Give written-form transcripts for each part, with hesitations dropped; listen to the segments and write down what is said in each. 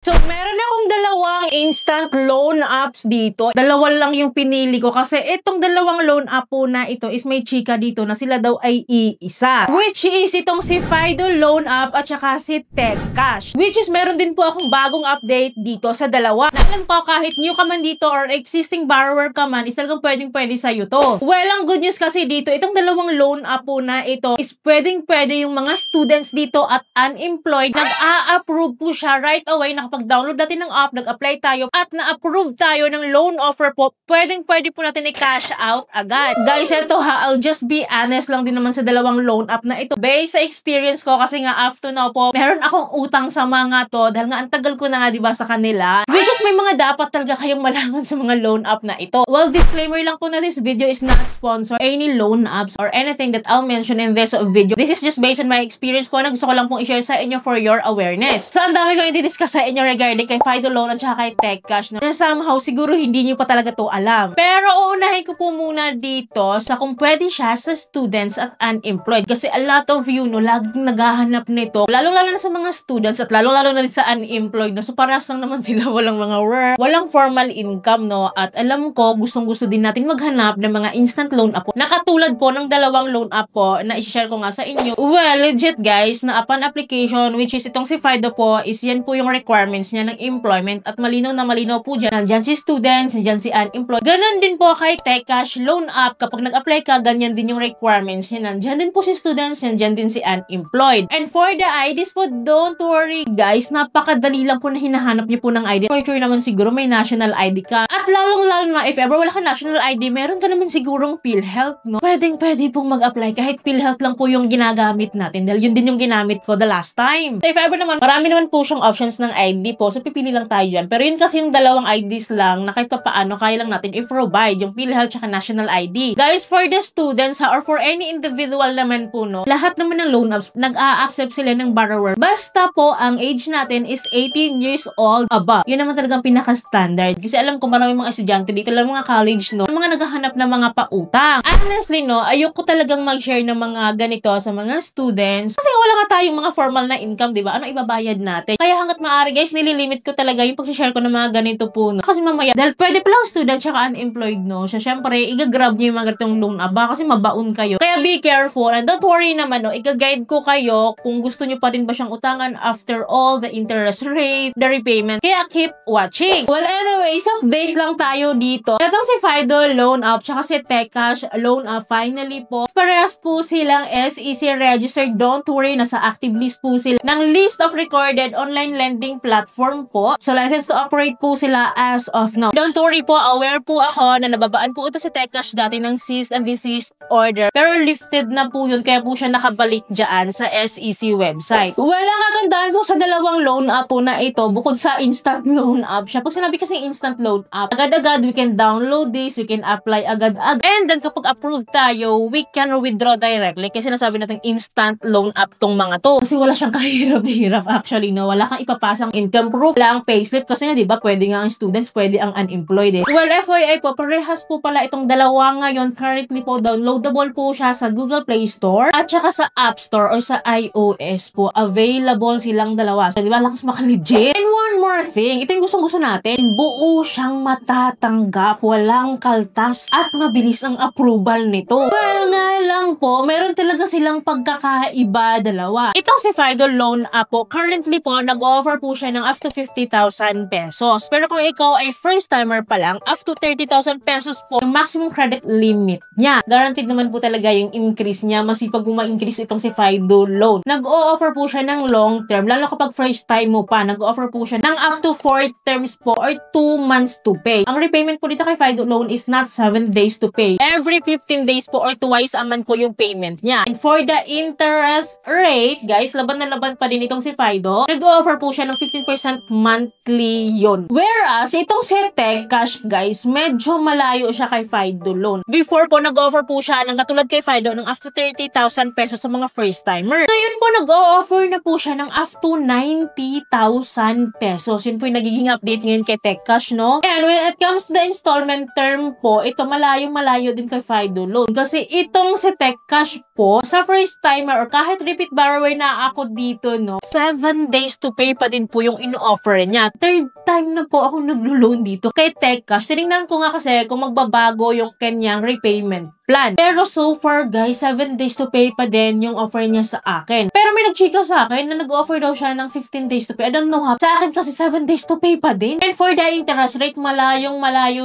So, meron akong dalawang instant loan apps dito. Dalawa lang yung pinili ko kasi itong dalawang loan app po na ito is may chika dito na sila daw ay iisa. Which is itong si Fido Loan App at saka si TechCash. Which is meron din po akong bagong update dito sa dalawa. Na alam ko kahit new ka man dito or existing borrower ka man is talagang pwedeng-pwede sa'yo to. Well, ang good news kasi dito, itong dalawang loan app po na ito is pwedeng-pwede yung mga students dito at unemployed. Nag-a-approve po siya right away. Nakapag-download natin ng app, nag-apply tayo at na-approve tayo ng loan offer po. Pwedeng-pwede po natin i-cash out agad. Guys, ito ha, I'll just be honest lang din naman sa dalawang loan app na ito. Based sa experience ko kasi nga after now po, meron akong utang sa mga to dahil nga ang tagal ko na nga diba sa kanila. Which is may mga dapat talaga kayong malaman sa mga loan app na ito. Well, disclaimer lang po na this video is not sponsored any loan apps or anything that I'll mention in this video. This is just based on my experience po na gusto ko lang pong i-share sa inyo for your awareness. So, ang dami ko i-discuss sa inyo regarding kay Fido Loan at saka kay TechCash na somehow siguro hindi nyo pa talaga to alam. Pero uunahin ko po muna dito sa kung pwede siya sa students at unemployed. Kasi a lot of you, no, laging naghahanap nito. Lalong-lalo na sa mga students at lalong-lalo na rin sa unemployed. No? So, parehas lang naman sila. Walang mga work, walang formal income, no? At alam ko, gustong-gusto din natin maghanap ng mga instant loan app po. Nakatulad po ng dalawang loan app po na i-share ko nga sa inyo. Well, legit guys, na upon application, which is itong si Fido po, is yan po yung requirements niya ng employment at malinaw na malinaw po dyan. Nandyan si students, nandyan si unemployed. Ganon din po kay TechCash Loan App. Kapag nag-apply ka, ganyan din yung requirements niya. Nandyan din po si students, nandyan din si unemployed. And for the IDs po, don't worry guys, napakadali lang po na hinahanap niyo po ng ID. For sure naman siguro may national ID ka. At lalong-lalo na if ever wala ka national ID, meron ka naman sigurong PhilHealth, no? Pwedeng-pwede pong mag-apply kahit PhilHealth lang po yung ginagamit natin dahil yun din yung ginamit ko the last time. So if ever naman, marami naman po siyang options ng ID po. So pipili lang tayo dyan. Pero yun kasi yung dalawang IDs lang na kahit pa paano kaya lang natin i-provide yung PhilHealth tsaka national ID. Guys, for the students ha, or for any individual naman po, no, lahat naman ng loan apps, nag-a-accept sila ng borrower. Basta po, ang age natin is 18 years old above. Yun naman talagang pinaka-standard. Kasi alam ko marami mga estudyante dito, lang mga college, no, mga naghahanap ng mga pautang. Honestly, no, ayoko talagang mag-share ng mga ganito sa mga students. Kasi wala nga tayong mga formal na income, di ba? Ano ibabayad natin? Kaya hanggat maaari, guys, nililimit ko talaga yung pag-share ko ng mga ganito po, no. Kasi mamaya, dahil pwede palang student tsaka unemployed, no. So, syempre, i-grab niyo yung mga ganitong loan app. Baka kasi mabaon kayo. Kaya be careful. And don't worry naman, no. I-guide ko kayo kung gusto niyo pa rin ba siyang utangan after all the interest rate, the repayment. Kaya keep watching. Well, anyways, update lang tayo dito. Itong si Fido Loan App tsaka si TechCash Loan App, finally po, parehas po silang SEC registered. Don't worry, nasa active list po sila ng list of recorded online lending platform po. So, license to operate po sila as of now. Don't worry po, aware po ako na nababaan po ito si TechCash dati ng cease and desist order. Pero lifted na po yun, kaya po siya nakabalik dyan sa SEC website. Well, ang kagandaan po sa dalawang loan app po na ito, bukod sa instant loan app siya. Pag sinabi kasi instant loan app, agad-agad we can download this, we can apply agad-agad. And then kapag approved tayo, we can withdraw directly. Kasi sinasabi natin instant loan app tong mga to. Kasi wala siyang kahirap-hirap actually, no? Wala kang ipapasang income proof, lang payslip. Kasi nga, di ba, pwede nga ang students, pwede ang unemployed eh. Well, FYI po, parehas po pala itong dalawa ngayon. Currently po, downloadable po siya sa Google Play Store at saka sa App Store or sa iOS po. Available silang dalawa. So, di ba, lakas maka-legit. And one more thing, ito yung gustong-gusto natin. Buo siyang matatanggap, walang kaltas, at mabilis ang approval nito. Well, nga lang po, meron talaga silang pagkakaiba dalawa. Itong si Fido Loan App po, currently po, nag-offer po siya ng up to 50,000 pesos. Pero kung ikaw ay first timer pa lang, up to 30,000 pesos po, yung maximum credit limit niya. Guaranteed naman po talaga yung increase niya. Masipag po ma-increase itong si Fido Loan. Nag-o-offer po siya ng long term, lalo kapag first time mo pa, nag-o-offer po siya ng up to 4 terms po or 2 months to pay. Ang repayment po dito kay Fido Loan is not 7 days to pay. Every 15 days po or twice a month po yung payment niya. And for the interest rate, guys, laban na laban pa din itong si Fido. Nag-offer po siya ng 15% monthly yun. Whereas, itong si TechCash, guys, medyo malayo siya kay Fido Loan. Before po, nag-offer po siya ng katulad kay Fido ng up to 30,000 pesos sa mga first timer. Ngayon po, nag-offer na po siya ng up to 90,000 pesos. Yun po yung nagiging nagiging update ngayon kay TechCash, no? And when it comes to the installment term po, ito malayo-malayo din kay Fido Loan. Kasi itong si TechCash po, sa first timer or kahit repeat borrower na ako dito, no, 7 days to pay pa din po yung ino-offer niya. Third time na po ako naglo-loan dito kay TechCash. Tinignan ko nga kasi kung magbabago yung kanyang repayment plan. Pero so far guys, 7 days to pay pa din yung offer niya sa akin. Pero may nagchika sa akin na nag-offer daw siya ng 15 days to pay. I don't know ha. Sa akin kasi 7 days to pay pa din. And for the interest rate, malayo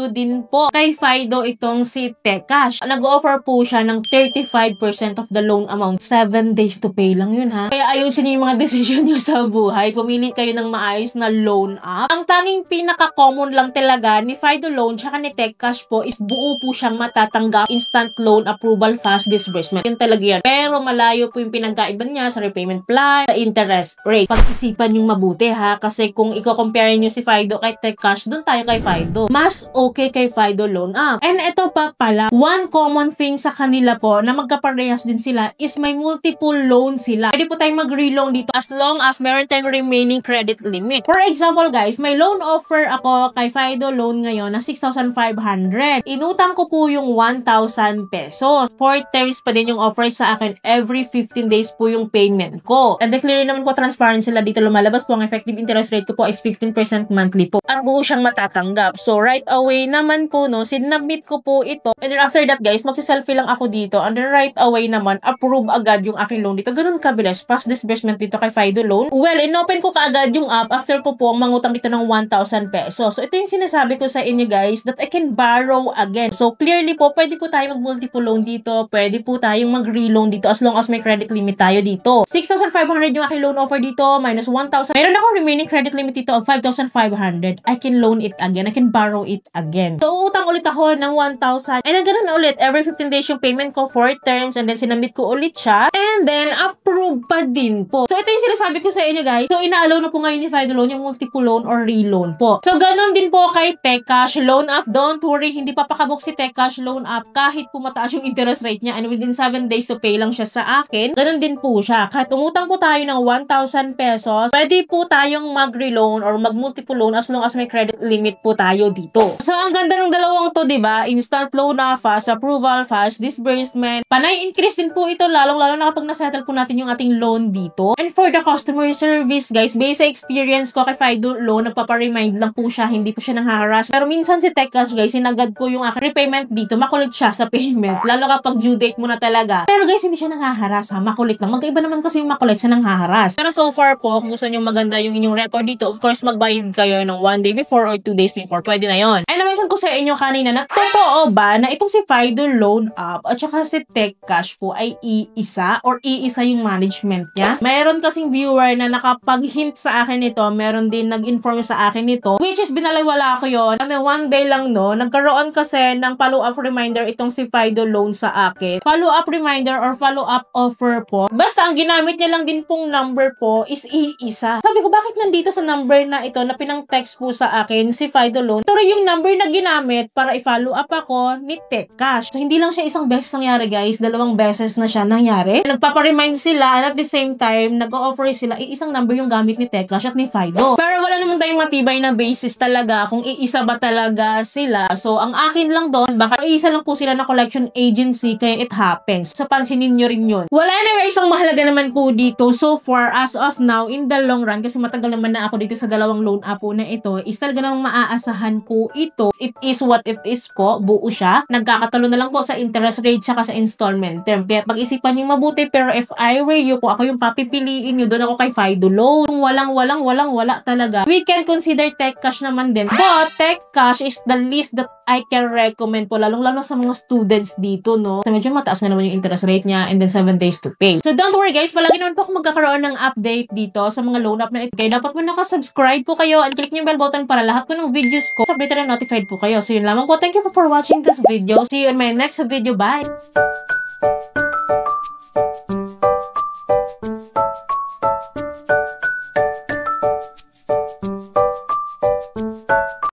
din po kay Fido itong si TechCash. Nag-offer po siya ng 35% of the loan amount. 7 days to pay lang yun ha. Kaya ayusin niyo yung mga desisyon niyo sa buhay. Pumili kayo ng maayos na loan app. Ang tanging pinaka-common lang talaga ni Fido Loan tsaka ni TechCash po is buo po siyang matatanggap instant loan approval, fast disbursement. Yun talaga yan. Pero malayo po yung pinagkaiba niya sa repayment plan, sa interest rate. Pag-isipan yung mabuti ha. Kasi kung i-compare nyo si Fido kay TechCash, dun tayo kay Fido. Mas okay kay Fido Loan App. And ito pa pala, one common thing sa kanila po na magkaparehas din sila is may multiple loan sila. Pwede po tayong mag-reloan dito as long as meron tayong remaining credit limit. For example guys, may loan offer ako kay Fido Loan ngayon na 6,500. Inutang ko po yung 1,000 pesos. 4 terms pa din yung offer sa akin. Every 15 days po yung payment ko. And clear naman po, transparent sila dito. Lumalabas po ang effective interest rate ko po is 15% monthly po. Ang buo siyang matatanggap. So, right away naman po, no, sinabmit ko po ito. And then after that, guys, magsiselfie lang ako dito. And then right away naman, approve agad yung aking loan dito. Ganun kabilis. Fast disbursement dito kay Fido Loan. Well, inopen ko kaagad yung app after ko po mangutang dito ng 1,000 pesos. So, ito yung sinasabi ko sa inyo, guys, that I can borrow again. So, clearly po, pwede po tayo mag-multiple loan dito. Pwede po tayong mag-reloan dito as long as may credit limit tayo dito. 6,500 yung aking loan offer dito, minus 1,000. Meron ako remaining credit limit dito of 5,500. I can loan it again. I can borrow it again. So, utang ulit ako ng 1,000. And then, ganun ulit. Every 15 days yung payment ko, 4 terms. And then, sinamit ko ulit siya. And then, approve pa din po. So, ito yung sinasabi ko sa inyo, guys. So, ina-allow na po ngayon ni Fido Loan yung multiple loan or reloan po. So, ganun din po kay TechCash Loan App. Don't worry, hindi pa pakabok si TechCash Loan App kahit pumataas yung interest rate niya and within 7 days to pay lang siya sa akin. Ganun din po siya. Kahit umutang po tayo ng 1,000 pesos, pwede po tayong mag-reloan or mag-multiple loan as long as may credit limit po tayo dito. So, ang ganda ng dalawang to, diba? Instant loan na, fast approval, fast disbursement. Panay increase din po ito, lalong-lalo na kapag nasettle po natin yung ating loan dito. And for the customer service, guys, based sa experience ko kay Fido Loan, nagpaparemind lang po siya, hindi po siya nang-harass. Pero minsan si TechCash, guys, sinagad ko yung aking repayment dito, makulit siya sa payment. Lalo kapag due date mo na talaga. Pero guys, hindi siya nanghaharas ha. Makulit lang. Magkaiba naman kasi yung makulit sa nanghaharas. Pero so far po, kung gusto nyo maganda yung inyong record dito, of course, magbayad kayo ng 1 day before or 2 days before. Pwede na yon. And na-mention ko sa inyo kanina na totoo ba na itong si Fido Loan App at saka si TechCash po ay iisa or iisa yung management niya. Mayroon kasing viewer na nakapag-hint sa akin ito. Meron din nag-inform sa akin ito. Which is binaliwala ko yon. And then 1 day lang no, nagkaroon kasi ng follow-up reminder itong si Fido Loan sa akin. Follow-up reminder or follow-up offer po. Basta ang ginamit niya lang din pong number po is iisa. Sabi ko, bakit nandito sa number na ito na pinang-text po sa akin si Fido Loan? Pero yung number na ginamit para i-follow up ako ni TechCash. So, hindi lang siya isang beses nangyari, guys. 2 beses na siya nangyari. Nagpaparemind sila and at the same time, nag-o-offer sila isang number yung gamit ni TechCash at ni Fido. Pero wala naman tayong matibay na basis talaga kung iisa ba talaga sila. So, ang akin lang doon, baka iisa lang po sila na collection agency kaya it happens. So, pansinin nyo rin yun. Wala anyway, isang mahalaga naman po dito so far as of now in the long run kasi matagal naman na ako dito sa dalawang loan app po na ito is talaga namang maaasahan po ito. It is what it is po. Buo siya. Nagkakatalo na lang po sa interest rate saka sa installment term. Kaya pag-isipan nyo mabuti pero if I were you, kung ako yung papipiliin nyo, doon ako kay Fido Loan. Kung wala talaga. We can consider TechCash naman din. But TechCash is the least that I can recommend po, lalong-lalo sa mga students dito, no? So, medyo mataas nga naman yung interest rate niya and then 7 days to pay. So, don't worry guys, palagi naman po ako magkakaroon ng update dito sa mga loan app na ito. Kaya dapat mo nakasubscribe po kayo and click yung bell button para lahat po ng videos ko updated and notified po kayo. So, yun lamang po. Thank you for watching this video. See you in my next video. Bye!